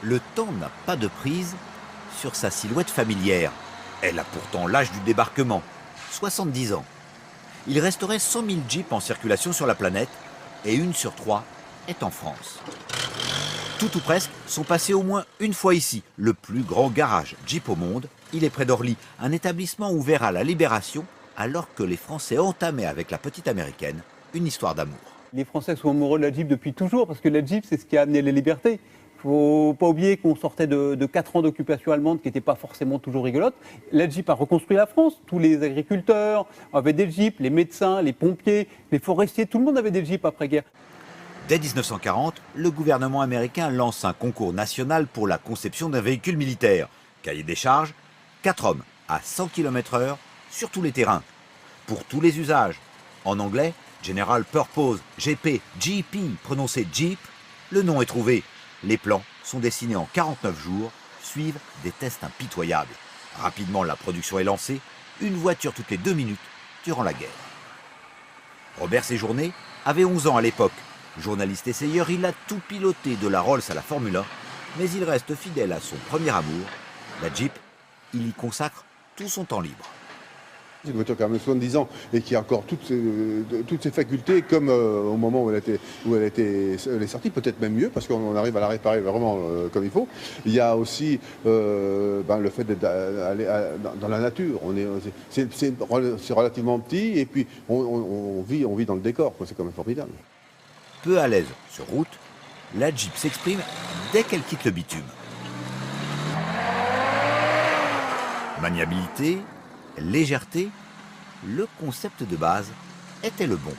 Le temps n'a pas de prise sur sa silhouette familière. Elle a pourtant l'âge du débarquement, 70 ans. Il resterait 100 000 Jeeps en circulation sur la planète et 1 sur 3 est en France. Tout ou presque sont passés au moins une fois ici, le plus grand garage Jeep au monde. Il est près d'Orly, un établissement ouvert à la Libération, alors que les Français entamaient avec la petite américaine une histoire d'amour. Les Français sont amoureux de la Jeep depuis toujours parce que la Jeep, c'est ce qui a amené les libertés. Il ne faut pas oublier qu'on sortait de 4 ans d'occupation allemande qui n'était pas forcément toujours rigolote. La Jeep a reconstruit la France. Tous les agriculteurs avaient des Jeeps, les médecins, les pompiers, les forestiers, tout le monde avait des Jeeps après-guerre. Dès 1940, le gouvernement américain lance un concours national pour la conception d'un véhicule militaire. Cahier des charges, 4 hommes à 100 km/h sur tous les terrains, pour tous les usages. En anglais, General Purpose, GP, GP, prononcé Jeep, le nom est trouvé. Les plans sont dessinés en 49 jours, suivent des tests impitoyables. Rapidement, la production est lancée, une voiture toutes les 2 minutes durant la guerre. Robert Séjourné avait 11 ans à l'époque. Journaliste essayeur, il a tout piloté de la Rolls à la Formule 1, mais il reste fidèle à son premier amour, la Jeep. Il y consacre tout son temps libre. C'est une voiture qui a même 70 ans et qui a encore toutes ses facultés comme au moment où elle est sortie, peut-être même mieux parce qu'on arrive à la réparer vraiment comme il faut. Il y a aussi le fait d'aller dans la nature. C'est relativement petit et puis on vit dans le décor, c'est quand même formidable. Peu à l'aise sur route, la Jeep s'exprime dès qu'elle quitte le bitume. Maniabilité, légèreté, le concept de base était le bon.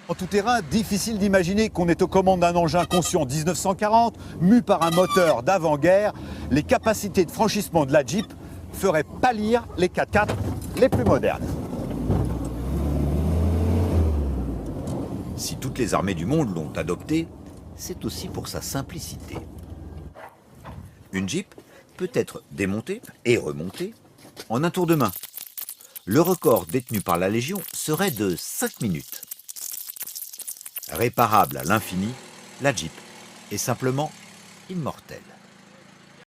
En tout terrain, difficile d'imaginer qu'on est aux commandes d'un engin conçu en 1940, mu par un moteur d'avant-guerre. Les capacités de franchissement de la Jeep feraient pâlir les 4x4 les plus modernes. Si toutes les armées du monde l'ont adopté, c'est aussi pour sa simplicité. Une Jeep peut être démontée et remontée en un tour de main. Le record détenu par la Légion serait de 5 minutes. Réparable à l'infini, la Jeep est simplement immortelle.